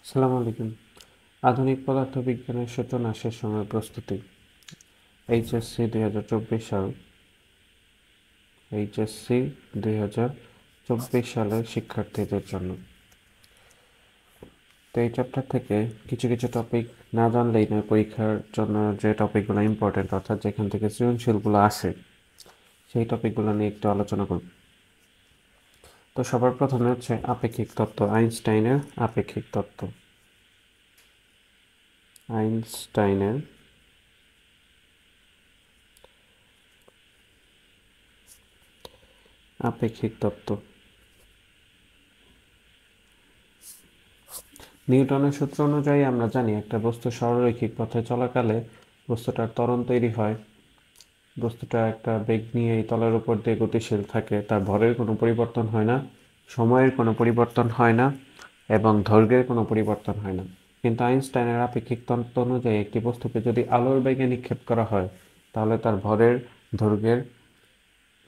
আসসালামু আলাইকুম। আধুনিক পদার্থবিজ্ঞানের সূচনা শেষ সময় প্রস্তুতি। এইচএসসি 2024 সাল। এইচএসসি 2024 সালের শিক্ষার্থীদের জন্য। তো এই চ্যাপ্টার থেকে কিছু কিছু টপিক না জানলেই নয়, পরীক্ষার জন্য যে টপিকগুলো ইম্পর্টেন্ট, অর্থাৎ যেখান থেকে সৃজনশীলগুলো আসে, সেই টপিকগুলো নিয়ে একটু আলোচনা করব। তো সবার প্রথমে হচ্ছে আপেক্ষিক তত্ত্ব, আইনস্টাইনের আপেক্ষিক তত্ত্ব। আইনস্টাইনের আপেক্ষিক তত্ত্ব। নিউটনের সূত্র অনুযায়ী আমরা জানি একটা বস্তু সরলরৈখিক পথে চলাকালে বস্তুটার ত্বরণ তৈরি হয়। বস্তুটা একটা বেগ নিয়ে এই তলের উপর দিয়ে গতিশীল থাকে, তার ভরের কোনো পরিবর্তন হয় না, সময়ের কোনো পরিবর্তন হয় না এবং দৈর্ঘ্যের কোনো পরিবর্তন হয় না। কিন্তু আইনস্টাইনের আপেক্ষিক তত্ত্ব অনুযায়ী একটি বস্তুকে যদি আলোর বেগে নিক্ষেপ করা হয় তাহলে তার ভরের, দৈর্ঘ্যের,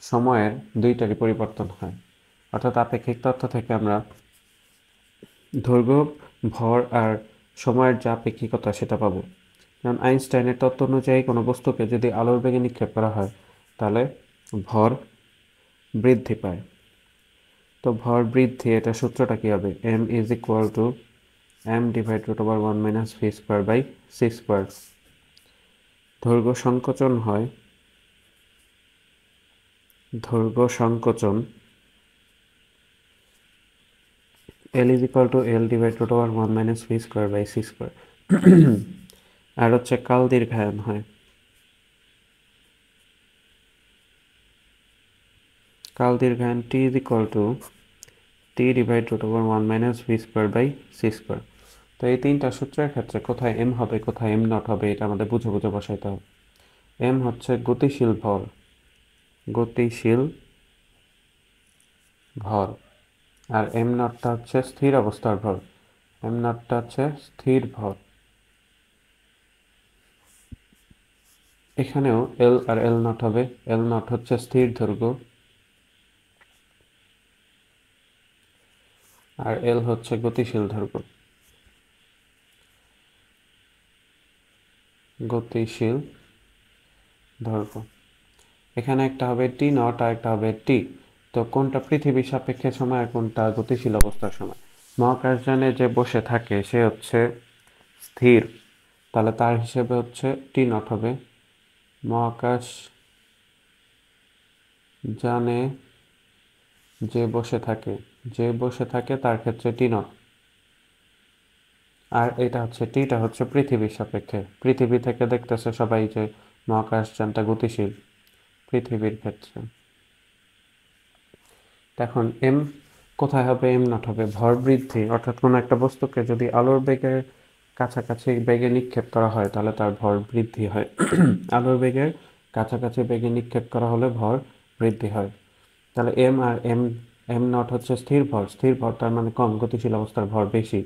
সময়ের দুইটারই পরিবর্তন হয়। অর্থাৎ আপেক্ষিক তত্ত্ব থেকে আমরা দৈর্ঘ্য, ভর আর সময়ের যে আপেক্ষিকতা সেটা পাবো। যেমন আইনস্টাইনের তত্ত্ব অনুযায়ী কোনো বস্তুকে যদি আলোর বেগে নিক্ষেপ করা হয় তাহলে ভর বৃদ্ধি পায়। তো ভর বৃদ্ধি, এটা সূত্রটা কী হবে? m is equal to m divide root over 1 minus V square by C square. দৈর্ঘ্য সংকোচন হয়, দৈর্ঘ্য সংকোচন L is equal to L divided root over 1 minus v square by c square। আর হচ্ছে কাল দীর্ঘায়ন হয়, কাল দীর্ঘায়ন t is equal to t divided root over 1 minus v square by c square। তো এই তিনটা সূত্রের ক্ষেত্রে কোথায় m হবে কোথায় m নট হবে এটা আমাদের বুঝে বুঝে বসাইতে হবে। m হচ্ছে গতিশীল ভর, গতিশীল ভর, আর m নটটা হচ্ছে স্থির অবস্থার ভর, m নটটা হচ্ছে স্থির ভর। এখানেও L আর L নট হবে। L নট হচ্ছে স্থির দৈর্ঘ্য আর L হচ্ছে গতিশীল দৈর্ঘ্য, গতিশীল দৈর্ঘ্য। এখানে একটা হবে টি নট আর একটা হবে টি। তো কোনটা পৃথিবীর সাপেক্ষে সময় আর কোনটা গতিশীল অবস্থার সময়? মহাকাশযানে যে বসে থাকে সে হচ্ছে স্থির, তাহলে তার হিসেবে হচ্ছে টি নট হবে। মহাকাশ যানে যে বসে থাকে, যে বসে থাকে তার ক্ষেত্রে টি নট। আর এটা হচ্ছে টিটা হচ্ছে পৃথিবীর সাপেক্ষে, পৃথিবী থেকে দেখতেছে সবাই যে মহাকাশযানটা গতিশীল পৃথিবীর ক্ষেত্রে। এখন এম কোথায় হবে? এম নট হবে ভর বৃদ্ধি, অর্থাৎ কোনো একটা বস্তুকে যদি আলোর বেগের কাছাকাছি বেগে নিক্ষেপ করা হয় তাহলে তার ভর বৃদ্ধি হয়। আলোর বেগের কাছাকাছি বেগে নিক্ষেপ করা হলে ভর বৃদ্ধি হয়। তাহলে এম আর এম, এম নট হচ্ছে স্থির ভর, স্থির ভর তার মানে কম, গতিশীল অবস্থার ভর বেশি।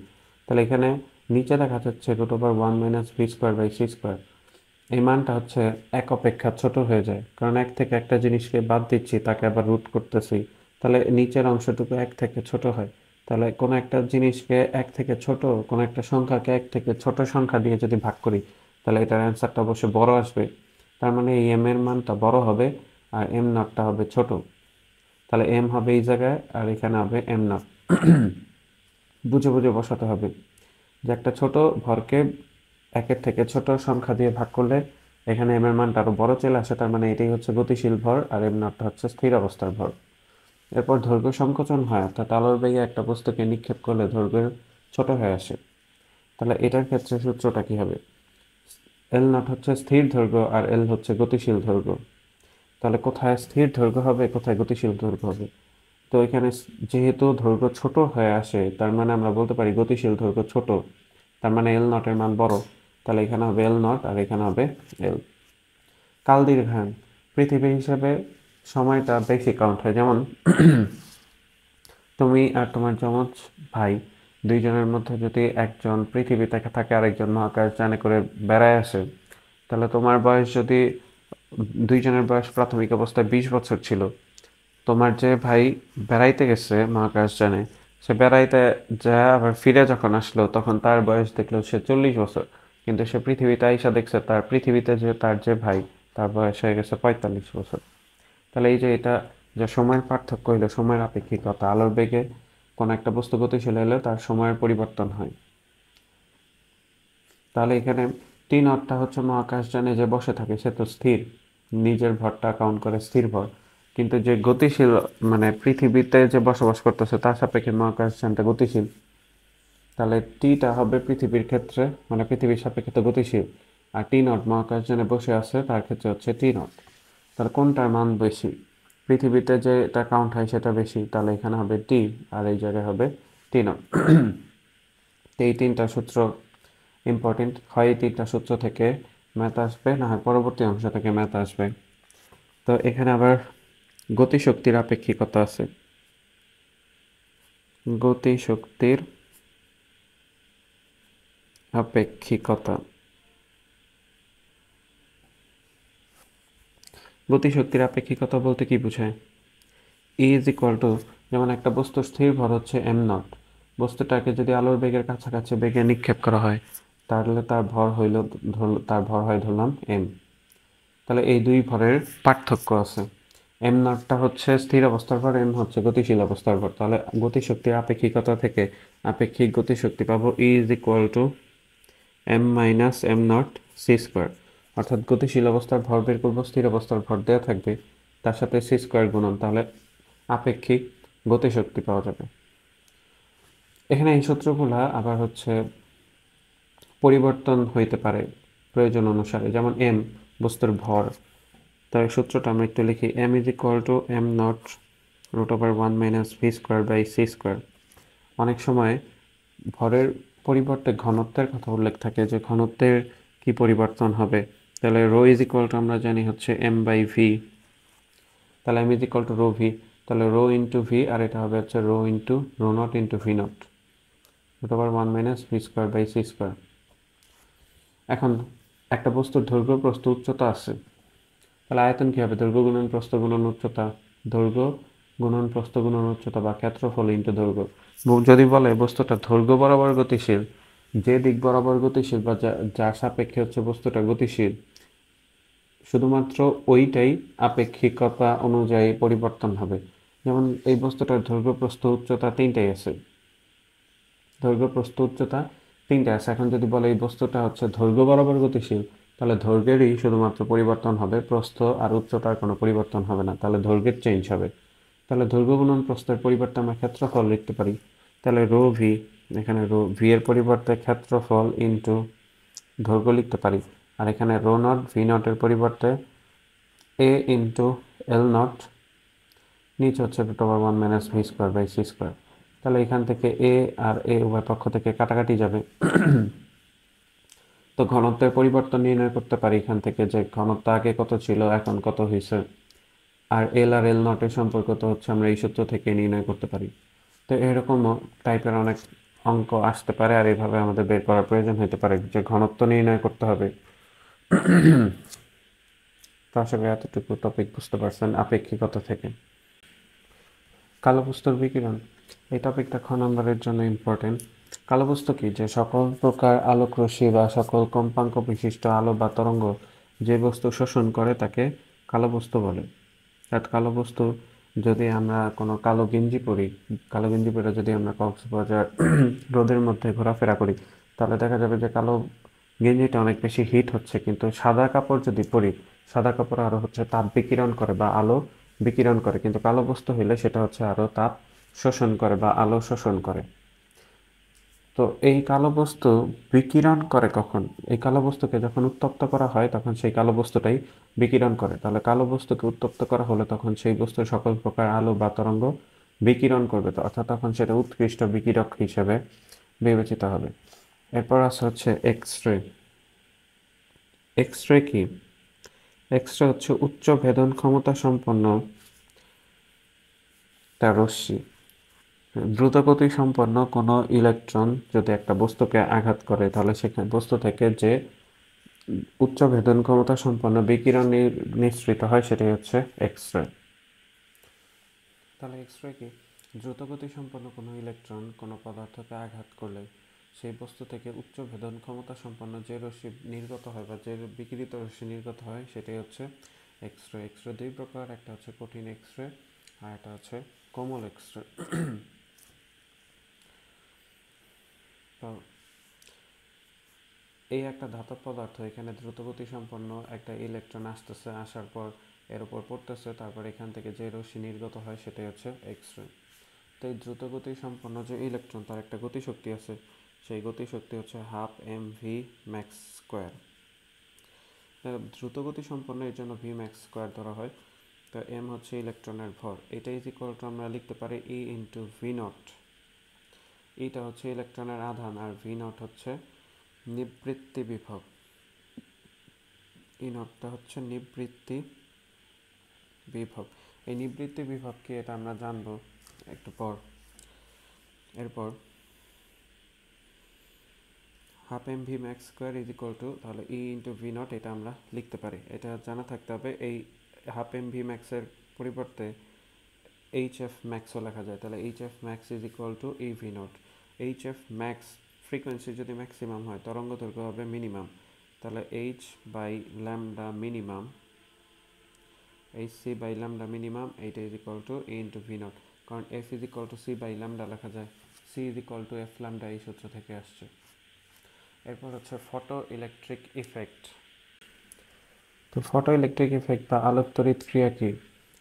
তাহলে এখানে নিচে দেখা যাচ্ছে root over 1 minus V square by C square. এই মানটা হচ্ছে এক অপেক্ষা ছোট হয়ে যায়, কারণ এক থেকে একটা জিনিসকে বাদ দিচ্ছি, তাকে আবার রুট করতেছি, তাহলে নিচের অংশটুকু এক থেকে ছোট হয়। তাহলে কোনো একটা জিনিসকে এক থেকে ছোট, কোনো একটা সংখ্যাকে এক থেকে ছোট সংখ্যা দিয়ে যদি ভাগ করি তাহলে এটার অ্যান্সারটা অবশ্যই বড় আসবে। তার মানে এই এম এর মানটা বড় হবে আর এম নটটা হবে ছোট। তাহলে এম হবে এই জায়গায় আর এখানে হবে এম নট। বুঝে বুঝে বসাতে হবে যে একটা ছোট ভরকে একের থেকে ছোট সংখ্যা দিয়ে ভাগ করলে এখানে এম এর মানটা আরো বড় চলে আসে, তার মানে এটাই হচ্ছে গতিশীল ভর আর এম নটটা হচ্ছে স্থির অবস্থার ভর। এরপর দৈর্ঘ্য সংকোচন হয়, অর্থাৎ আলোর বেগে একটা বস্তুকে নিক্ষেপ করলে দৈর্ঘ্য ছোট হয়ে আসে। তাহলে এটার ক্ষেত্রে সূত্রটা কি হবে? এল নট হচ্ছে স্থির দৈর্ঘ্য আর এল হচ্ছে গতিশীল দৈর্ঘ্য। তাহলে কোথায় স্থির দৈর্ঘ্য হবে কোথায় গতিশীল দৈর্ঘ্য হবে? তো এখানে যেহেতু দৈর্ঘ্য ছোট হয়ে আসে তার মানে আমরা বলতে পারি গতিশীল দৈর্ঘ্য ছোট, তার মানে এল নটের মান বড়। তাহলে এখানে হবে এল নট আর এখানে হবে এল। কাল দীর্ঘায়ন, পৃথিবী হিসেবে সময়টা বেশি কাউন্ট হয়। যেমন তুমি আর তোমার যমজ ভাই, দুইজনের মধ্যে যদি একজন পৃথিবী থেকে থাকে আর একজন মহাকাশ যানে করে বেড়ায় আসে, তাহলে তোমার বয়স যদি, দুইজনের বয়স প্রাথমিক অবস্থায় 20 বছর ছিল, তোমার যে ভাই বেড়াইতে গেছে মহাকাশ যানে সে বেড়াইতে যায় আবার ফিরে যখন আসলো তখন তার বয়স দেখলো সে 40 বছর, কিন্তু সে পৃথিবীতে আইসা দেখছে তার পৃথিবীতে যে তার যে ভাই তার বয়স হয়ে গেছে 45 বছর। তাহলে এই যে এটা যে সময়ের পার্থক্য হইলো সময়ের আপেক্ষিকতা, আলোর বেগে কোনো একটা বস্তু গতিশীল হলে তার সময়ের পরিবর্তন হয়। তাহলে এখানে টি নটটা হচ্ছে মহাকাশযানে যে বসে থাকে সে তো স্থির, নিজের ভরটা কাউন্ট করে স্থির ভর, কিন্তু যে গতিশীল মানে পৃথিবীতে যে বসবাস করতেছে তার সাপেক্ষে মহাকাশযানটা গতিশীল। তাহলে টিটা হবে পৃথিবীর ক্ষেত্রে মানে পৃথিবীর সাপেক্ষে তো গতিশীল, আর টি নট মহাকাশযানে বসে আছে তার ক্ষেত্রে হচ্ছে টি নট। তাহলে কোনটার মান বেশি? পৃথিবীতে যেটা কাউন্ট হয় সেটা বেশি, তাহলে এখানে হবে টি আর এই জায়গায় হবে টি নট। তো এই তিনটা সূত্র ইম্পর্টেন্ট, হয় এই তিনটা সূত্র থেকে ম্যাথ আসবে, না হয় পরবর্তী অংশ থেকে ম্যাথ আসবে। তো এখানে আবার গতিশক্তির আপেক্ষিকতা আছে। গতিশক্তির আপেক্ষিকতা, গতিশক্তির আপেক্ষিকতা বলতে কি বোঝায়? ই ইজ ইকুয়াল টু, যেমন একটা বস্তুর স্থির ভর হচ্ছে এম নট, বস্তুটাকে যদি আলোর বেগের কাছাকাছি বেগে নিক্ষেপ করা হয় তাহলে তার ভর হইল তার ভর হয় ধরলাম এম। তাহলে এই দুই ভরের পার্থক্য আছে। এম নটটা হচ্ছে স্থির অবস্থার ভর, এম হচ্ছে গতিশীল অবস্থার ভর। তাহলে গতিশক্তির আপেক্ষিকতা থেকে আপেক্ষিক গতিশক্তি পাবো E is equal to M minus M not C square. অর্থাৎ গতিশীল অবস্থার ভর বের করবো, স্থির অবস্থার ভর দেওয়া থাকবে, তার সাথে সি স্কোয়ার গুণন, তাহলে আপেক্ষিক গতিশক্তি পাওয়া যাবে। এখানে এই সূত্রগুলা আবার হচ্ছে পরিবর্তন হইতে পারে প্রয়োজন অনুসারে, যেমন এম বস্তুর ভর, তাই সূত্রটা আমরা একটু লিখি, M is equal to M nought root over 1 - v² / c²। অনেক সময় ভরের পরিবর্তে ঘনত্বের কথা উল্লেখ থাকে যে ঘনত্বের কি পরিবর্তন হবে, তাহলে রো ইজ ইকুয়াল টু আমরা জানি হচ্ছে m/v, তাহলে m is equal to rho V, তাহলে রো ইন্টু ভি, আর এটা হবে হচ্ছে rho into rho nought into V nought root over 1 - v² / c²। এখন একটা বস্তুর দৈর্ঘ্য প্রস্থ উচ্চতা আছে, তাহলে আয়তন কী হবে? দৈর্ঘ্য গুণন প্রস্থ গুণন উচ্চতা, দৈর্ঘ্য গুণন প্রস্থ গুণন উচ্চতা বা ক্ষেত্রফল ইন্টু দৈর্ঘ্য। যদি বলে বস্তুটা দৈর্ঘ্য বরাবর গতিশীল, যে দিক বরাবর গতিশীল বা যার সাপেক্ষে হচ্ছে বস্তুটা গতিশীল, শুধুমাত্র ওইটাই আপেক্ষিকতা অনুযায়ী পরিবর্তন হবে। যেমন এই বস্তুটার দৈর্ঘ্য প্রস্থ উচ্চতা তিনটাই আছে, দৈর্ঘ্য প্রস্থ উচ্চতা তিনটা আছে। এখন যদি বলে এই বস্তুটা হচ্ছে দৈর্ঘ্য বরাবর গতিশীল, তাহলে দৈর্ঘ্যেরই শুধুমাত্র পরিবর্তন হবে, প্রস্থ আর উচ্চতার কোনো পরিবর্তন হবে না, তাহলে দৈর্ঘ্যের চেঞ্জ হবে। তাহলে দৈর্ঘ্য গুণন প্রস্থের পরিবর্তে আমরা ক্ষেত্রফল লিখতে পারি, তাহলে রো ভি, এখানে রো ভি এর পরিবর্তে ক্ষেত্রফল ইন্টু দৈর্ঘ্য লিখতে পারি, আর এখানে রো নট ভি নটের পরিবর্তে এ ইন্টু এল নট, নিচে হচ্ছে রুট ওভার 1 - v² / c²। তাহলে এখান থেকে এ আর এ উভয় পক্ষ থেকে কাটাকাটি যাবে। তো ঘনত্বের পরিবর্তন নির্ণয় করতে পারি এখান থেকে, যে ঘনত্ব আগে কত ছিল এখন কত হয়েছে, আর এল আর এল নটের সম্পর্ক তো হচ্ছে আমরা এই সূত্র থেকে নির্ণয় করতে পারি। তো এরকম টাইপের অনেক অঙ্ক আসতে পারে, আর এইভাবে আমাদের বের করার প্রয়োজন হতে পারে যে ঘনত্ব নির্ণয় করতে হবে। তো আশা করি এতটুকু টপিক বুঝতে পারছেন আপেক্ষিকতা থেকে। কালো বস্তুর বিকিরণ, এই টপিকটা খ নম্বরের জন্য ইম্পর্টেন্ট। কালো বস্তু কি? যে সকল প্রকার আলোক রশ্মি বা সকল কম্পাঙ্ক বিশিষ্ট আলো বা তরঙ্গ যে বস্তু শোষণ করে তাকে কালো বস্তু বলে। অর্থাৎ কালো বস্তু, যদি আমরা কোনো কালো গেঞ্জি পরি, কালো গেঞ্জি পরে যদি আমরা কক্সবাজার রোদের মধ্যে ঘোরাফেরা করি, তাহলে দেখা যাবে যে কালো গেঞ্জিটা অনেক বেশি হিট হচ্ছে, কিন্তু সাদা কাপড় যদি পরি, সাদা কাপড় আরও হচ্ছে তাপ বিকিরণ করে বা আলো বিকিরণ করে, কিন্তু কালো বস্তু হইলে সেটা হচ্ছে আরও তাপ শোষণ করে বা আলো শোষণ করে। তো এই কালো বস্তু বিকিরণ করে কখন? এই কালো বস্তুকে যখন উত্তপ্ত করা হয় তখন সেই কালো বস্তুটাই বিকিরণ করে। তাহলে কালো বস্তুকে উত্তপ্ত করা হলে তখন সেই বস্তুর সকল প্রকার আলো বা তরঙ্গ বিকিরণ করবে, তো অর্থাৎ তখন সেটা উৎকৃষ্ট বিকিরক হিসেবে বিবেচিত হবে। এরপর আছে হচ্ছে এক্স রে। এক্স রে কি? এক্স রে হচ্ছে উচ্চ ভেদন ক্ষমতা সম্পন্ন একটা রশ্মি। দ্রুতগতি সম্পন্ন কোনো ইলেকট্রন যদি একটা বস্তুকে আঘাত করে তাহলে সেখানে বস্তু থেকে যে উচ্চ ভেদন ক্ষমতা সম্পন্ন বিকিরণ নিঃসৃত হয় সেটাই হচ্ছে এক্স রে। তাহলে এক্স রে কি? দ্রুতগতি সম্পন্ন কোনো ইলেকট্রন কোনো পদার্থকে আঘাত করলে সেই বস্তু থেকে উচ্চ ভেদন ক্ষমতা সম্পন্ন যে রশ্মি নির্গত হয় বা যে বিকিরিত রশ্মি নির্গত হয় সেটাই হচ্ছে এক্স রে। এক্স রে দুই প্রকার, একটা হচ্ছে কঠিন এক্স রে আর একটা হচ্ছে কোমল এক্স রে। তো এই একটা ধাতব পদার্থ, এখানে দ্রুতগতি সম্পন্ন একটা ইলেকট্রন আসতেছে, আসার পর এর উপর পড়তেছে, তারপর এখান থেকে যে রশ্মি নির্গত হয় সেটাই হচ্ছে এক্স রে। তো এই দ্রুতগতি সম্পন্ন যে ইলেকট্রন তার একটা গতিশক্তি আছে, সেই গতিশক্তি হচ্ছে 12 mv ম্যাক্স স্কোয়ার। দ্রুতগতি সম্পন্ন এর জন্য ভি ম্যাক্স স্কোয়ার ধরা হয়। তো এম হচ্ছে ইলেকট্রনের ভর, এটা ইজ ইকুয়াল টু আমরা লিখতে পারি ই ইন্টু ভি নট। এটা হচ্ছে ইলেকট্রনের আধান আর ভি নট হচ্ছে নিবৃত্তি বিভব। ই নটটা হচ্ছে নিবৃত্তি বিভব। এই নিবৃত্তি বিভব কি এটা আমরা জানবো একটু পর। এরপর half M V max square is equal to, তাহলে ই ইন্টু ভি নট এটা আমরা লিখতে পারি। এটা জানা থাকতে হবে। এই হাফ এম ভি ম্যাক্সের পরিবর্তে এইচ এফ ম্যাক্সও লেখা যায়, তাহলে H F max is equal to E V not. H F max frequency যদি ম্যাক্সিমাম হয়, তরঙ্গ দৈর্ঘ্য হবে মিনিমাম, তাহলে H by lambda minimum, H C by lambda minimum, এইটা is equal to E into V not. কারণ F is equal to C by lambda লেখা যায়, C is equal to F lambda এই সূত্র থেকে আসছে। এরপর হচ্ছে ফটো ইলেকট্রিক ইফেক্ট। তো ফটো ইলেকট্রিক ইফেক্ট বা আলোক তড়িৎ ক্রিয়া কি?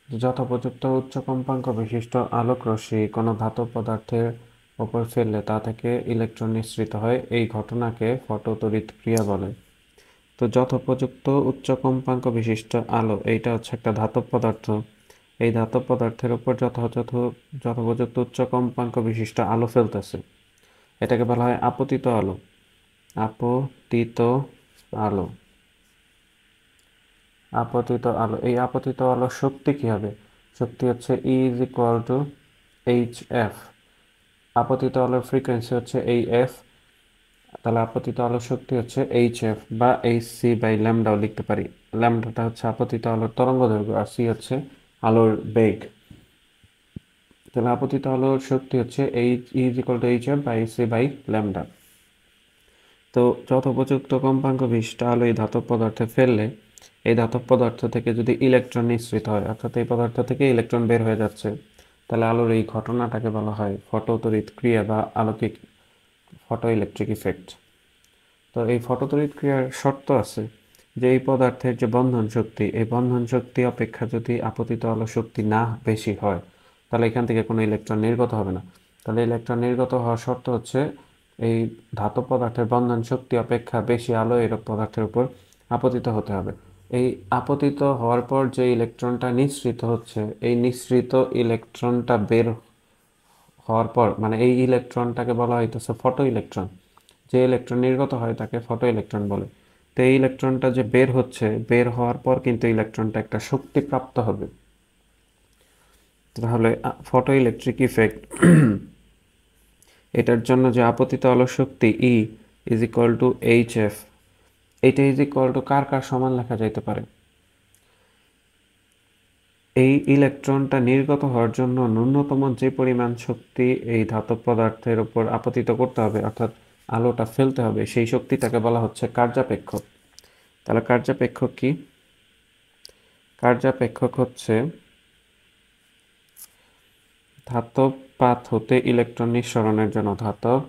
যথোপযুক্ত উচ্চ কম্পাঙ্ক বিশিষ্ট আলোক রশ্মি কোনো ধাতব পদার্থের ওপর ফেললে তা থেকে ইলেকট্রন নিঃসৃত হয়, এই ঘটনাকে ফটো তড়িৎ ক্রিয়া বলে। তো যথোপযুক্ত উচ্চ কম্পাঙ্ক বিশিষ্ট আলো, এইটা হচ্ছে একটা ধাতব পদার্থ, এই ধাতব পদার্থের উপর যথোপযুক্ত উচ্চ কম্পাঙ্ক বিশিষ্ট আলো ফেলতেছে, এটাকে বলা হয় আপতিত আলো। আপতিত আলো, আপতিত আলো। এই আপতিত আলোর শক্তি কি হবে? শক্তি হচ্ছে E is equal to H F. আপতিত আলোর ফ্রিকোয়েন্সি হচ্ছে এই এফ, তাহলে আপতিত আলোর শক্তি হচ্ছে এইচ এফ বা এইচ সি বাই ল্যামডাও লিখতে পারি। ল্যামডাটা হচ্ছে আপতিত আলোর তরঙ্গ দৈর্ঘ্য আর সি হচ্ছে আলোর বেগ। তাহলে আপতিত আলোর শক্তি হচ্ছে H is equal to H F by C by lambda. তো যথোপযুক্ত কম্পাঙ্ক বিশিষ্ট আলো এই ধাতব পদার্থে ফেললে এই ধাতব পদার্থ থেকে যদি ইলেকট্রন নিঃসৃত হয়, অর্থাৎ এই পদার্থ থেকে ইলেকট্রন বের হয়ে যাচ্ছে, তাহলে আলোর এই ঘটনাটাকে বলা হয় ফটো তড়িৎ ক্রিয়া বা আলোকিক ফটো ইলেকট্রিক ইফেক্ট। তো এই ফটো তড়িৎ ক্রিয়ার শর্ত আছে যে এই পদার্থের যে বন্ধন শক্তি, এই বন্ধন শক্তি অপেক্ষা যদি আপতিত আলো শক্তি না বেশি হয়, তাহলে এখান থেকে কোনো ইলেকট্রন নির্গত হবে না। তাহলে ইলেকট্রন নির্গত হওয়ার শর্ত হচ্ছে এই ধাতব পদার্থের বন্ধন শক্তি অপেক্ষা বেশি আলো এই পদার্থের উপর আপতিত হতে হবে। এই আপতিত হওয়ার পর যে ইলেকট্রনটা নিঃসৃত হচ্ছে, এই নিঃসৃত ইলেকট্রনটা বের হওয়ার পর, মানে এই ইলেকট্রনটাকে বলা হইতেছে ফটো ইলেকট্রন। যে ইলেকট্রন নির্গত হয় তাকে ফটো ইলেকট্রন বলে। তো এই ইলেকট্রনটা যে বের হচ্ছে, বের হওয়ার পর কিন্তু ইলেকট্রনটা একটা শক্তি প্রাপ্ত হবে। তাহলে ফটো ইলেকট্রিক ইফেক্ট, এটার জন্য যে আপতিত আলোর শক্তি E is equal to H F, এইটা ইজ ইকুয়াল টু কার কার সমান লেখা যাইতে পারে? এই ইলেকট্রনটা নির্গত হওয়ার জন্য ন্যূনতম যে পরিমাণ শক্তি এই ধাতব পদার্থের উপর আপতিত করতে হবে, অর্থাৎ আলোটা ফেলতে হবে, সেই শক্তিটাকে বলা হচ্ছে কার্যাপেক্ষক। তাহলে কার্যাপেক্ষক কি? কার্যাপেক্ষক হচ্ছে ধাতব পাত হতে ইলেকট্রন নিঃসরণের জন্য, ধাতব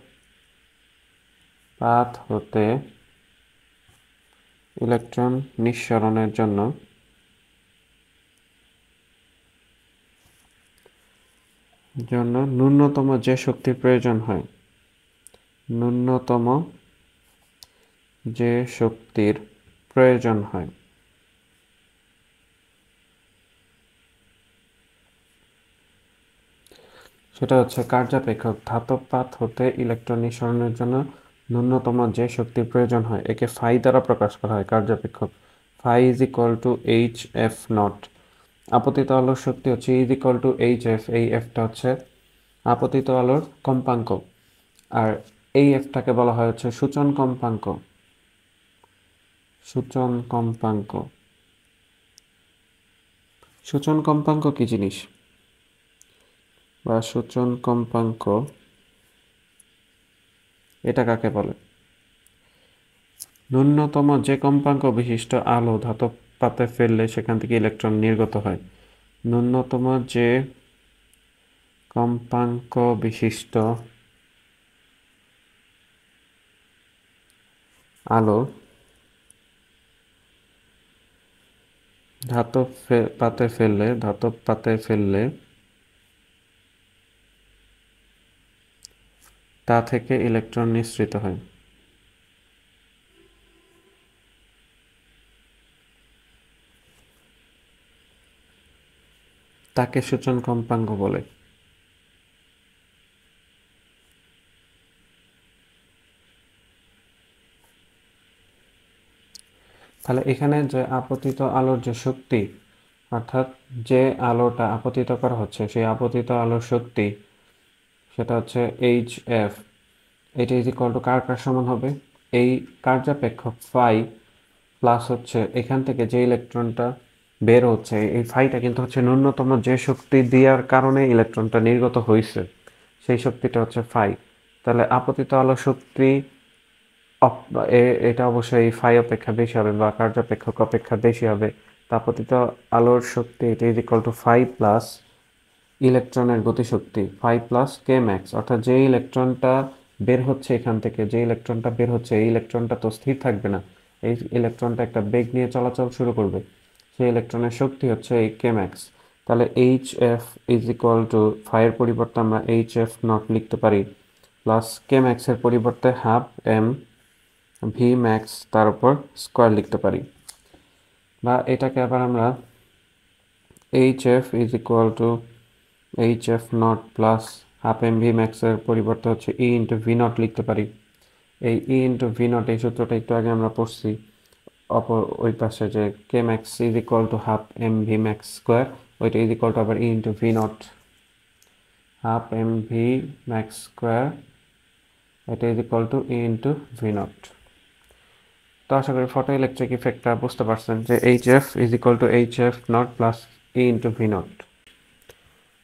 পাত হতে ইলেকট্রন নিঃসরণের জন্য ন্যূনতম যে শক্তির প্রয়োজন হয়, ন্যূনতম যে শক্তির প্রয়োজন হয়, সেটা হচ্ছে কার্যাপেক্ষক। ধাতব পাত হতে ইলেকট্রন নিঃসরণের জন্য ন্যূনতম যে শক্তির প্রয়োজন হয়, একে ফাই দ্বারা প্রকাশ করা হয়, কার্যাপেক্ষক। Phi is equal to H F not. আপতিত আলোর শক্তি হচ্ছে is equal to H F, এই এফটা হচ্ছে আপতিত আলোর কম্পাঙ্ক, আর এই এফটাকে বলা হয় হচ্ছে সূচন কম্পাঙ্ক। সূচন কম্পাঙ্ক, সূচন কম্পাঙ্ক কি জিনিস? বা সূচন কম্পাঙ্ক, এটা কাকে বলে? ন্যূনতম যে কম্পাঙ্ক বিশিষ্ট আলো ধাতব পাতে ফেললে সেখান থেকে ইলেকট্রন নির্গত হয়। ন্যূনতম যে কম্পাঙ্ক বিশিষ্ট আলো ধাতব পাতে ফেললে তা থেকে ইলেকট্রন নিঃসৃত হয়। তাকে সূচন কম্পাঙ্ক বলে। তাহলে এখানে যে আপতিত আলোর যে শক্তি, অর্থাৎ যে আলোটা আপতিত করা হচ্ছে সেই আপতিত আলোর শক্তি, সেটা হচ্ছে এইচ এফ। এটা ইজ ইকুয়াল টু কার কার সমান হবে? এই কার্যাপেক্ষক ফাই প্লাস হচ্ছে এখান থেকে যে ইলেকট্রনটা বের হচ্ছে, এই ফাইটা কিন্তু হচ্ছে ন্যূনতম যে শক্তি দেওয়ার কারণে ইলেকট্রনটা নির্গত হয়েছে, সেই শক্তিটা হচ্ছে ফাই। তাহলে আপতিত আলো শক্তি এটা অবশ্যই ফাই অপেক্ষা বেশি হবে বা কার্যাপেক্ষক অপেক্ষা বেশি হবে। আপতিত আলোর শক্তি এটা is equal to phi plus ইলেকট্রনের গতিশক্তি ফাই প্লাস কে ম্যাক্স। অর্থাৎ যে ইলেকট্রনটা বের হচ্ছে এখান থেকে, যে ইলেকট্রনটা বের হচ্ছে এই ইলেকট্রনটা তো স্থির থাকবে না, এই ইলেকট্রনটা একটা বেগ নিয়ে চলাচল শুরু করবে, সেই ইলেকট্রনের শক্তি হচ্ছে এই কে ম্যাক্স। তাহলে H F is equal to ফাইয়ের পরিবর্তে আমরা এইচ এফ নট লিখতে পারি, প্লাস কে ম্যাক্সের পরিবর্তে হাফ এম ভি ম্যাক্স তার উপর স্কোয়ার লিখতে পারি। বা এটাকে আবার আমরা H F is equal to H F not plus half M V ম্যাক্সের পরিবর্তে হচ্ছে ই ইন্টু ভি নট লিখতে পারি। এই ই ইন্টু ভি নট এই সূত্রটা একটু আগে আমরা পড়ছি অপর ওই পাশে, যে K max is equal to half M V max square, ওইটা ইজ ইকুয়াল টু আবার E into V not half M V max square, এটা is equal to E into V not. তো আশা করি ফটো ইলেকট্রিক ইফেক্টটা বুঝতে পারছেন যে H F is equal to H F not plus E into V not.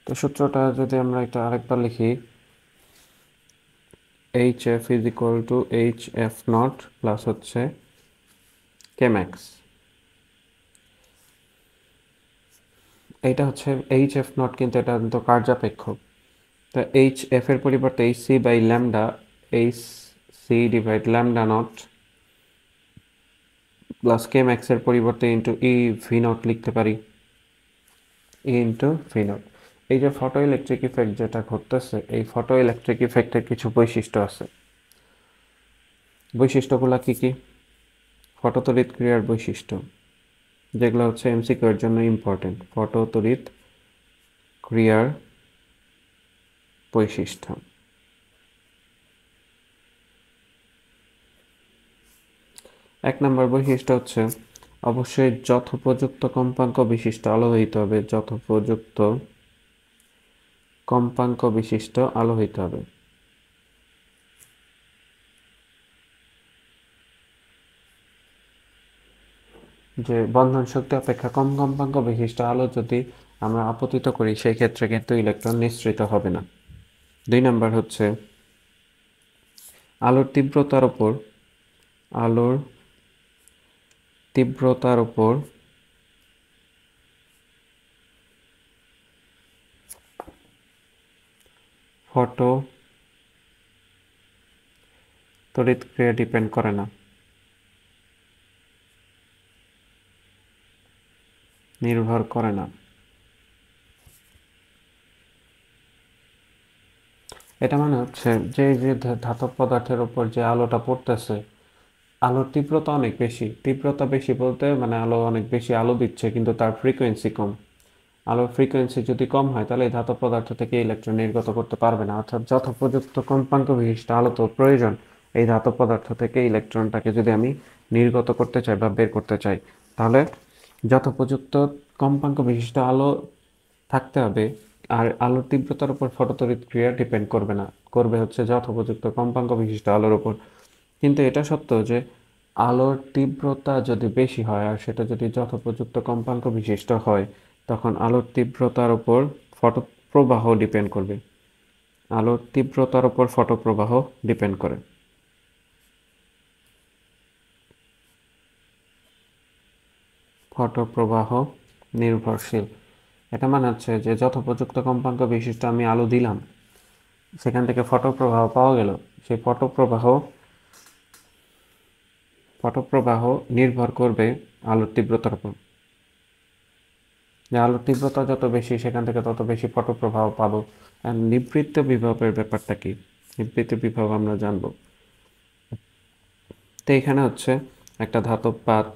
তো সূত্রটা যদি আমরা এটা আরেকবার লিখি, H F is equal to H F not plus হচ্ছে কে ম্যাক্স, এইটা হচ্ছে এইচ এফ নট, কিন্তু এটা কিন্তু কার্যাপেক্ষক। তো এইচ এফ এর পরিবর্তে H C by lambda, H C divide lambda not plus K ম্যাক্সের পরিবর্তে ইন্টু ই ভি নট লিখতে পারি, ই ইন্টু ভি নট। এই যে ফটো ইলেকট্রিক ইফেক্ট যেটা ঘটতেছে, এই ফটো ইলেকট্রিক ইফেক্টের কিছু বৈশিষ্ট্য আছে। বৈশিষ্ট্যগুলো কি কি? ফটো তড়িৎ ক্রিয়ার বৈশিষ্ট্য, যেগুলো হচ্ছে এমসিকিউ এর জন্য ইম্পর্টেন্ট। ফটো তড়িৎ ক্রিয়ার বৈশিষ্ট্য, এক নম্বর বৈশিষ্ট্য হচ্ছে অবশ্যই যথোপযুক্ত কম্পাঙ্ক বিশিষ্ট আলো হইতে হবে। যথোপযুক্ত কম্পাঙ্ক বিশিষ্ট আলো হইতে হবে। যে বন্ধন শক্তি অপেক্ষা কম কম্পাঙ্ক বিশিষ্ট আলো যদি আমরা আপতিত করি, সেই ক্ষেত্রে কিন্তু ইলেকট্রন নিঃসৃত হবে না। দুই নম্বর হচ্ছে আলোর তীব্রতার উপর ফটো তড়িৎ ক্রিয়া ডিপেন্ড করে না, নির্ভর করে না। এটা মানে হচ্ছে যে যে ধাতব পদার্থের উপর যে আলোটা পড়তেছে, আলোর তীব্রতা অনেক বেশি। তীব্রতা বেশি বলতে মানে আলো অনেক বেশি আলো দিচ্ছে, কিন্তু তার ফ্রিকোয়েন্সি কম। আলোর ফ্রিকোয়েন্সি যদি কম হয় তাহলে এই ধাতব পদার্থ থেকে ইলেকট্রন নির্গত করতে পারবে না। অর্থাৎ যথোপযুক্ত কম্পাঙ্ক বিশিষ্ট আলো তো প্রয়োজন এই ধাতব পদার্থ থেকে ইলেকট্রনটাকে যদি আমি নির্গত করতে চাই বা বের করতে চাই, তাহলে যথোপযুক্ত কম্পাঙ্ক বিশিষ্ট আলো থাকতে হবে। আর আলোর তীব্রতার উপর ফটোতড়িৎ ক্রিয়া ডিপেন্ড করবে না, করবে হচ্ছে যথোপযুক্ত কম্পাঙ্ক বিশিষ্ট আলোর উপর। কিন্তু এটা সত্য যে আলোর তীব্রতা যদি বেশি হয় আর সেটা যদি যথোপযুক্ত কম্পাঙ্ক বিশিষ্ট হয়, তখন আলোর তীব্রতার উপর প্রবাহ ডিপেন্ড করবে। আলোর তীব্রতার উপর ফটোপ্রবাহ ডিপেন্ড করে। ফটোপ্রবাহ নির্ভরশীল, এটা মানে হচ্ছে যে যথোপযুক্ত কম্পাঙ্ক বিশিষ্ট আমি আলো দিলাম, সেখান থেকে ফটোপ্রবাহ পাওয়া গেল, সেই ফটোপ্রবাহ নির্ভর করবে আলোর তীব্রতার উপর। যে আলোর তীব্রতা যত বেশি সেখান থেকে তত বেশি ফটোপ্রবাহ পাবো। আর নিবৃত্ত বিভবের ব্যাপারটা কি? নিবৃত্ত বিভব আমরা জানবো। তো এখানে হচ্ছে একটা ধাতব পাত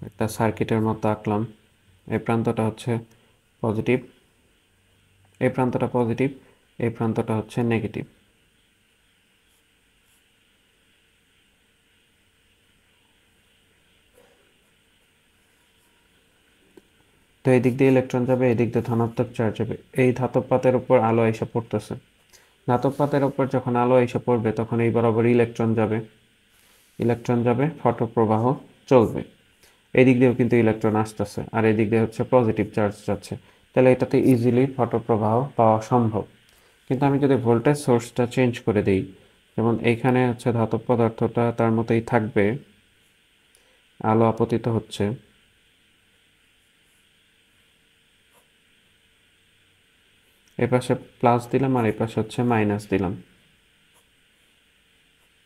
একটা সার্কিটের মতো আঁকলাম। এই প্রান্তটা হচ্ছে পজিটিভ, এই প্রান্তটা পজিটিভ, এই প্রান্তটা হচ্ছে নেগেটিভ। তো এই দিক দিয়ে ইলেকট্রন যাবে, এই দিক দিয়ে ধনাত্মক চার্জ যাবে। এই ধাতব পাতের উপর আলো এসে পড়তেছে, ধাতব পাতের উপর যখন আলো এসে পড়বে তখন এই বরাবর ইলেকট্রন যাবে, ফটোপ্রবাহ চলবে। এই দিক দিয়েও কিন্তু ইলেকট্রন আসতেছে, আর এই দিক দিয়ে হচ্ছে পজিটিভ চার্জ যাচ্ছে, তাহলে এটাতে ইজিলি ফটোপ্রবাহ পাওয়া সম্ভব। কিন্তু আমি যদি ভোল্টেজ সোর্সটা চেঞ্জ করে দিই, যেমন এইখানে হচ্ছে ধাতব পদার্থটা তার মতোই থাকবে, আলো আপতিত হচ্ছে, এই পাশে প্লাস দিলাম আর এই পাশে হচ্ছে মাইনাস দিলাম,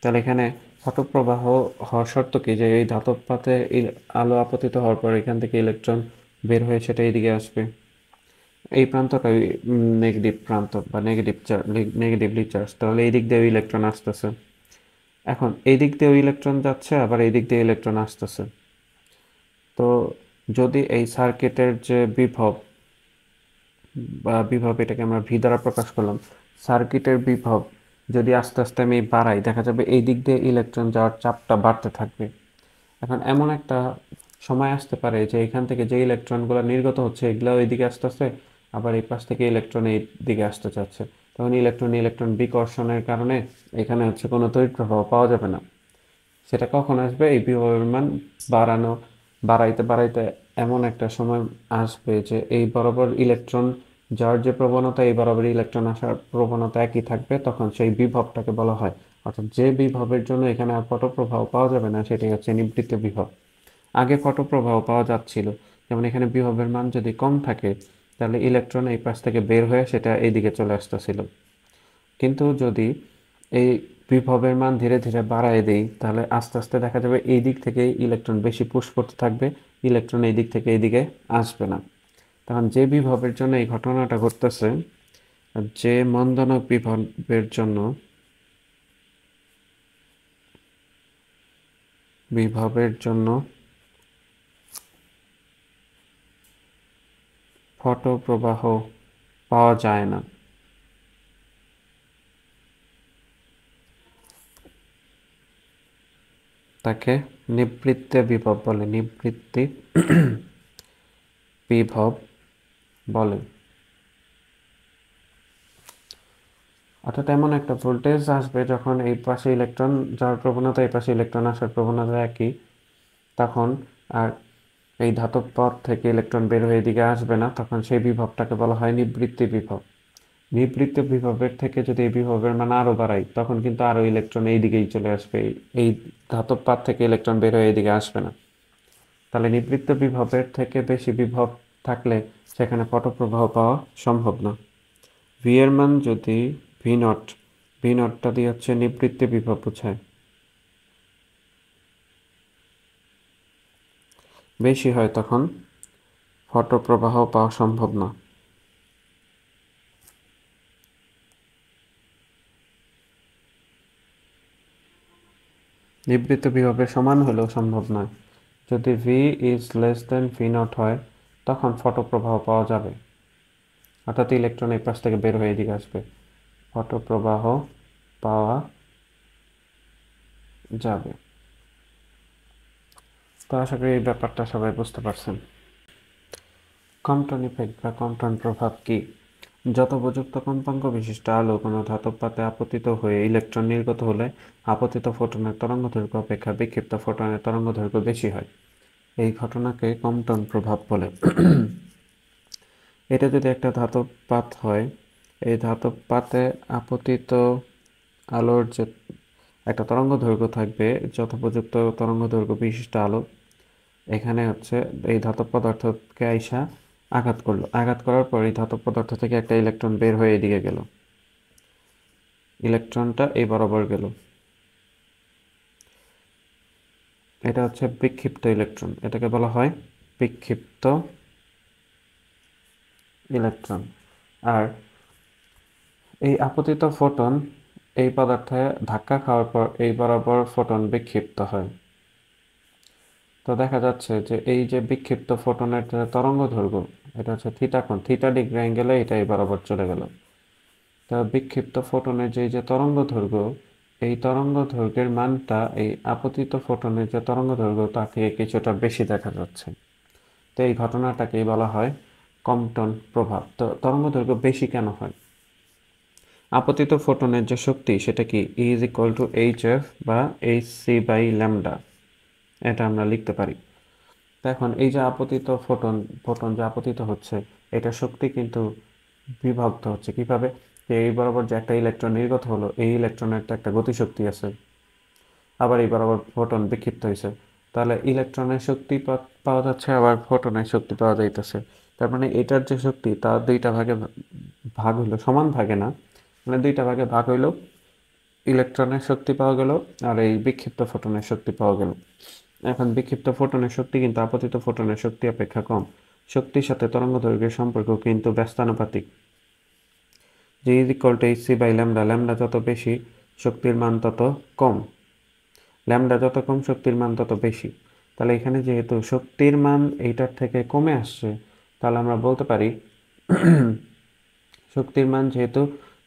তাহলে এখানে ফটোপ্রবাহ হওয়ার শর্ত কি, যে এই ধাতব পাতে আলো আপতিত হওয়ার পর এখান থেকে ইলেকট্রন বের হয়ে সেটা এইদিকে আসবে। এই প্রান্তটা নেগেটিভ প্রান্ত বা নেগেটিভলি চার্জ, তাহলে এই দিক দিয়ে ইলেকট্রন আসতেছে। এখন এই দিক দিয়ে ইলেকট্রন যাচ্ছে, আবার এই দিক দিয়ে ইলেকট্রন আসতেছে। তো যদি এই সার্কিটের যে বিভব এটাকে আমরা ভি দ্বারা প্রকাশ করলাম, সার্কিটের বিভব যদি আস্তে আস্তে আমি বাড়াই, দেখা যাবে এই দিক দিয়ে ইলেকট্রন যাওয়ার চাপটা বাড়তে থাকবে। এখন এমন একটা সময় আসতে পারে যে এখান থেকে যে ইলেকট্রনগুলো নির্গত হচ্ছে এগুলো এইদিকে আসতেছে, আবার এই পাশ থেকে ইলেকট্রন এই দিকে আসতে চাচ্ছে, তখন ইলেকট্রন বিকর্ষণের কারণে এখানে হচ্ছে কোনো তড়িৎ প্রবাহ পাওয়া যাবে না। সেটা কখন আসবে? এই বিভবের মান বাড়াইতে বাড়াইতে এমন একটা সময় আসবে যে এই বরাবর ইলেকট্রন যার যে প্রবণতা, এই বরাবর ইলেকট্রন আসার প্রবণতা একই থাকবে, তখন সেই বিভবটাকে বলা হয়, অর্থাৎ যে বিভবের জন্য এখানে আর ফটোপ্রবাহ পাওয়া যাবে না সেটাই হচ্ছে নিবৃত্ত বিভব। আগে ফটোপ্রবাহ পাওয়া যাচ্ছিল, যেমন এখানে বিভবের মান যদি কম থাকে তাহলে ইলেকট্রন এই পাশ থেকে বের হয়ে সেটা এইদিকে চলে আসতেছিল। কিন্তু যদি এই বিভবের মান ধীরে ধীরে বাড়ায় দেই, তাহলে আস্তে আস্তে দেখা যাবে এই দিক থেকে ইলেকট্রন বেশি পুশ করতে থাকবে, ইলেকট্রন এই দিক থেকে এইদিকে আসবে না। তখন যে বিভবের জন্য এই ঘটনাটা ঘটতেছে, যে মন্দনক বিভবের জন্য ফটোপ্রবাহ পাওয়া যায় না, তাকে নিবৃত্ত বিভব বলে। নিবৃত্তি বিভব বলে। অর্থাৎ এমন একটা ভোল্টেজ আসবে যখন এই পাশে ইলেকট্রন যাওয়ার প্রবণতা, এই পাশে ইলেকট্রন আসার প্রবণতা একই, তখন আর এই ধাতব পথ থেকে ইলেকট্রন বের হয়ে এদিকে আসবে না, তখন সেই বিভবটাকে বলা হয় নিবৃত্তি বিভব। নিবৃত্ত বিভবের থেকে যদি এই বিভবের মান আরো বাড়াই, তখন কিন্তু আরো ইলেকট্রন এই দিকেই চলে আসবে, এই ধাতব পাত থেকে ইলেকট্রন বের হয়ে এদিকে আসবে না। তাহলে নিবৃত্ত বিভবের থেকে বেশি বিভব থাকলে সেখানে ফটোপ্রবাহ পাওয়া সম্ভব না। ভি এর মান যদি ভি নটটা দিয়ে হচ্ছে নিবৃত্তি বিভব বোঝায়, বেশি হয় তখন ফটোপ্রবাহ পাওয়া সম্ভব না। নিবৃত্ত বিভবের সমান হলেও সম্ভব নয়। যদি V is less than V naught হয় তখন ফটোপ্রবাহ পাওয়া যাবে, অর্থাৎ ইলেকট্রন এই পাশ থেকে বের হয়ে এদিকে আসবে, ফটোপ্রবাহ পাওয়া যাবে। তো আশা করি এই ব্যাপারটা সবাই বুঝতে পারছেন। কম্পটন ইফেক্ট বা কম্পটন প্রভাব কি? যথোপযুক্ত কম্পাঙ্ক বিশিষ্ট আলো কোনো ধাতব পাতে আপতিত হয়ে ইলেকট্রন নির্গত হলে আপতিত ফোটনের তরঙ্গদৈর্ঘ্য অপেক্ষা বিক্ষিপ্ত ফোটনের তরঙ্গদৈর্ঘ্য বেশি হয়। এই ঘটনাকে কম্পটন প্রভাব বলে। এটা যদি একটা ধাতব পাত হয়, এই ধাতব পাতে আপতিত আলোর যে একটা তরঙ্গ দৈর্ঘ্য থাকবে, যথোপযুক্ত তরঙ্গ দৈর্ঘ্য বিশিষ্ট আলো এখানে হচ্ছে এই ধাতব পদার্থকে আইসা আঘাত করলো, আঘাত করার পর এই ধাতব পদার্থ থেকে একটা ইলেকট্রন বের হয়ে এদিকে গেল, ইলেকট্রনটা এই বরাবর গেল, এটা হচ্ছে বিক্ষিপ্ত ইলেকট্রন, এটাকে বলা হয় বিক্ষিপ্ত ইলেকট্রন। আর এই আপতিত ফোটন এই পদার্থে ধাক্কা খাওয়ার পর এই বরাবর ফোটন বিক্ষিপ্ত হয়। তো দেখা যাচ্ছে যে এই যে বিক্ষিপ্ত ফোটনের যে তরঙ্গ দৈর্ঘ্য, এটা হচ্ছে থিটা কোণ, থিটা ডিগ্রি অ্যাঙ্গেলে এটা এই বরাবর চলে গেল। তা বিক্ষিপ্ত ফোটনের যে তরঙ্গ দৈর্ঘ্য, এই তরঙ্গ দৈর্ঘ্যের মানটা এই আপতিত ফোটনের যে তরঙ্গ দৈর্ঘ্য তা থেকে কিছুটা বেশি দেখা যাচ্ছে। তো এই ঘটনাটাকেই বলা হয় কম্পটন প্রভাব। তো তরঙ্গ দৈর্ঘ্য বেশি কেন হয়? আপতিত ফোটনের যে শক্তি সেটা কি E is equal to hf বা hc বাই ল্যামডা, এটা আমরা লিখতে পারি। তো এখন এই যে আপতিত ফোটন ফোটন যে আপতিত হচ্ছে, এটা শক্তি কিন্তু বিভক্ত হচ্ছে কিভাবে? যে এই বরাবর যে একটা ইলেকট্রন নির্গত হলো, এই ইলেকট্রনের তো একটা গতিশক্তি আছে, আবার এই বরাবর ফোটন বিক্ষিপ্ত হয়েছে, তাহলে ইলেকট্রনের শক্তি পাওয়া যাচ্ছে, আবার ফোটনের শক্তি পাওয়া যাইতেছে। তার মানে এটার যে শক্তি তা দুইটা ভাগে ভাগ হইলো, সমান ভাগে না, মানে দুইটা ভাগে ভাগ হইলো, ইলেকট্রনের শক্তি পাওয়া গেল আর এই বিক্ষিপ্ত ফোটনের শক্তি পাওয়া গেল। এখন বিক্ষিপ্ত ফোটনের শক্তি কিন্তু আপতিত ফোটনের শক্তি অপেক্ষা কম। শক্তির সাথে তরঙ্গ দৈর্ঘ্যের সম্পর্ক কিন্তু ব্যস্তানুপাতিক। G is equal to H C by lambda, lambda যত বেশি শক্তির মান তত কম, ল্যামডা যত কম শক্তির মান তত বেশি। তাহলে এখানে যেহেতু শক্তির মান এইটার থেকে কমে আসছে, তাহলে আমরা বলতে পারি শক্তির মান যেহেতু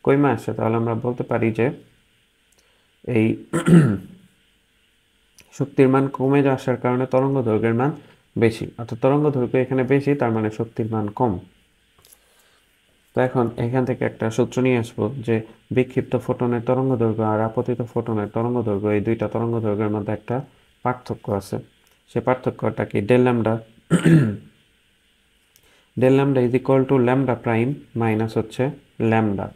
কমে আসছে, তাহলে আমরা বলতে পারি যে এই শক্তির মান কমে আসার কারণে তরঙ্গ দৈর্ঘ্যের মান বেশি, অর্থাৎ তরঙ্গ দৈর্ঘ্য এখানে বেশি, তার মানে শক্তির মান কম। তো এখন এখান থেকে একটা সূত্র নিয়ে আসবো যে বিক্ষিপ্ত ফোটনের তরঙ্গ দৈর্ঘ্য আর আপতিত ফোটনের তরঙ্গ দৈর্ঘ্য, এই দুইটা তরঙ্গ দৈর্ঘ্যের মধ্যে একটা পার্থক্য আছে। সে পার্থক্যটা কি? Del lambda, del lambda is equal to lambda prime minus হচ্ছে ল্যামডা।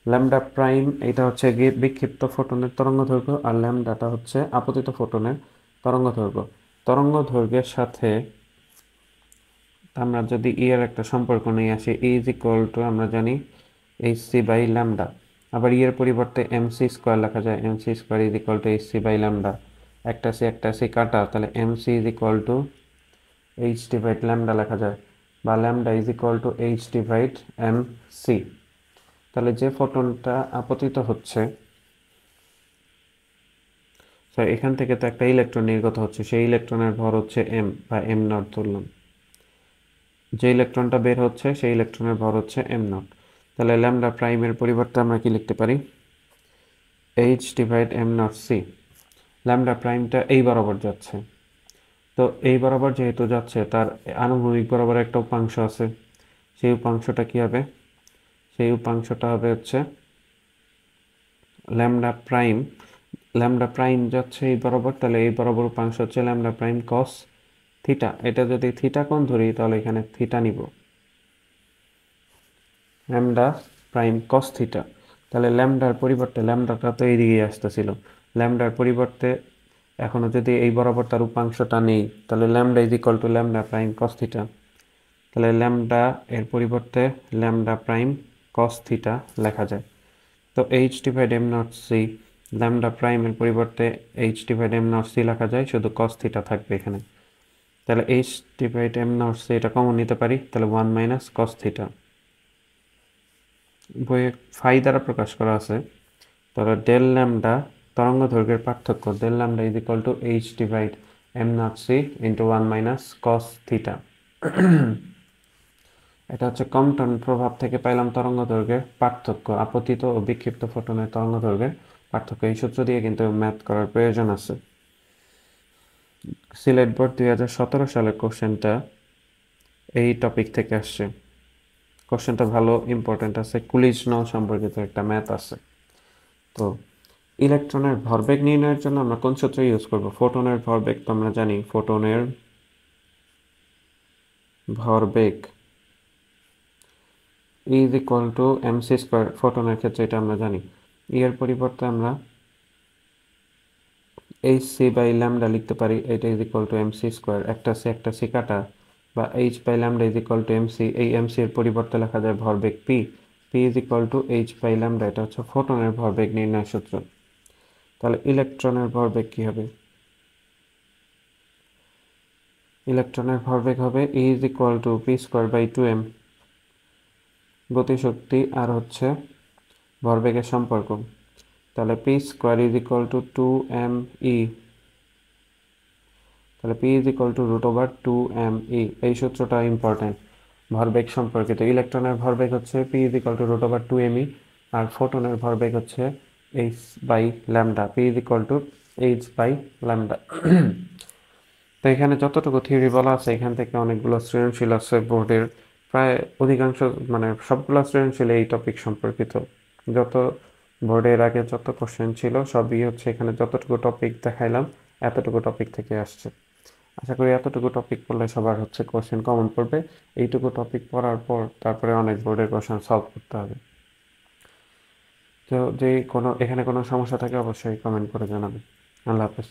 ল্যামডা প্রাইম এটা হচ্ছে গিয়ে বিক্ষিপ্ত ফোটনের তরঙ্গ দৈর্ঘ্য, আর ল্যামডাটা হচ্ছে আপতিত ফোটনের তরঙ্গ দৈর্ঘ্য। তরঙ্গ দৈর্ঘ্যের সাথে আমরা যদি এর একটা সম্পর্ক নিয়ে আসি, ই ইজ ইকুয়াল টু আমরা জানি এইচ সি বাই ল্যামডা, আবার এর পরিবর্তে এম সি স্কোয়ার লেখা যায়, M C square is equal to H C by lambda, একটা সি কাটা, তাহলে M C is equal to H divide lambda লেখা যায়, বা lambda is equal to H divide M C. তাহলে যে ফোটনটা আপতিত হচ্ছে, এখান থেকে তো একটা ইলেকট্রন নির্গত হচ্ছে, সেই ইলেকট্রনের ভর হচ্ছে এম বা এম নট ধরলাম, যে ইলেকট্রনটা বের হচ্ছে সেই ইলেকট্রনের ভর হচ্ছে এম নট। তাহলে ল্যামডা প্রাইমের পরিবর্তে আমরা কি লিখতে পারি? H divide M not C. Lambda প্রাইমটা এই বরাবর যাচ্ছে, তো এই বরাবর যেহেতু যাচ্ছে তার আনুভূমিক বরাবর একটা উপাংশ আছে, সেই উপাংশটা কি হবে? সেই উপাংশটা হবে হচ্ছে ল্যামডা প্রাইম, ল্যামডা প্রাইম যাচ্ছে এই বরাবর, তাহলে এই বরাবর উপাংশ হচ্ছে ল্যামডা প্রাইম কস থিটা। এটা যদি থিটা কোণ ধরি তাহলে এখানে থিটা নিব, ল্যামডা প্রাইম কস থিটা। তাহলে ল্যামডার পরিবর্তে, ল্যামডাটা তো এইদিকে আসতেছিল, ল্যামডার পরিবর্তে এখনো যদি এই বরাবর তার উপাংশটা নেই, তাহলে lambda is equal to lambda prime cos theta. তাহলে ল্যামডা এর পরিবর্তে ল্যামডা প্রাইম কস থিটা লেখা যায়। তো H divide M not C, lambda প্রাইমের পরিবর্তে H divide M not C লেখা যায়, শুধু কস থিটা থাকবে এখানে। তাহলে H divide M not C এটা কমন নিতে পারি, তাহলে 1 মাইনাস কস থিটা। বইয়ে ফাই দ্বারা প্রকাশ করা আছে, তাহলে ডেল ল্যামডা তরঙ্গ দৈর্ঘ্যের পার্থক্য, del lambda is equal to H divide M not C into 1 minus cos theta. এটা হচ্ছে কম্পটন প্রভাব থেকে পাইলাম তরঙ্গ দৈর্ঘ্যের পার্থক্য, আপতিত ও বিক্ষিপ্ত ফোটনের তরঙ্গ দৈর্ঘ্যের পার্থক্য। এই সূত্র দিয়ে কিন্তু ম্যাথ করার প্রয়োজন আছে। সিলেট বোর্ড 2017 সালের কোশ্চেনটা এই টপিক থেকে আসছে। কোশ্চেনটা ভালো ইম্পর্টেন্ট আছে, কুলিজ ল সম্পর্কিত একটা ম্যাথ আছে। তো ইলেকট্রনের ভরবেগ নির্ণয়ের জন্য আমরা কোন সূত্র ইউজ করব? ফোটনের ভরবেগ তো আমরা জানি, ফোটনের ভরবেগ E is equal to MC square, ফোটনের ক্ষেত্রে এটা আমরা জানি। ই এর পরিবর্তে আমরা এইচ সি বাই ল্যামডা লিখতে পারি, এটা is equal to MC square, একটা সি কাটা, বা H by lambda is equal to MC, এই এমসি এর পরিবর্তে লেখা যায় ভরবেগ P, P is equal to H by lambda, এটা হচ্ছে ফোটনের ভরবেগ নির্ণয় সূত্র। তাহলে ইলেকট্রনের ভরবেগ কি হবে? ইলেকট্রনের ভরবেগ হবে E is equal to P square by two M, গতিশক্তি আর হচ্ছে ভরবেগের সম্পর্ক। তাহলে P square is equal to two M E, তাহলে P is equal to root over two M E. এই সূত্রটা ইম্পর্টেন্ট ভরবেগ সম্পর্কিত। ইলেকট্রনের ভরবেগ হচ্ছে P is equal to root over two M E, আর ফোটনের ভরবেগ হচ্ছে H by lambda, P is equal to H by lambda. তো এখানে যতটুকু থিওরি বলা আছে এখান থেকে অনেকগুলো সৃজনশীল আছে বোর্ডের, প্রায় অধিকাংশ মানে সবগুলো সৃজনশীল এই টপিক সম্পর্কিত। যত বোর্ডের আগে যত কোশ্চেন ছিল সবই হচ্ছে এখানে যতটুকু টপিক দেখাইলাম এতটুকু টপিক থেকে আসছে। আশা করি এতটুকু টপিক পড়লে সবার হচ্ছে কোশ্চেন কমন পড়বে। এইটুকু টপিক পড়ার পর তারপরে অনেক বোর্ডের কোশ্চেন সলভ করতে হবে। তো যে কোনো এখানে কোনো সমস্যা থাকে অবশ্যই কমেন্ট করে জানাবেন। আল্লাহ হাফেজ।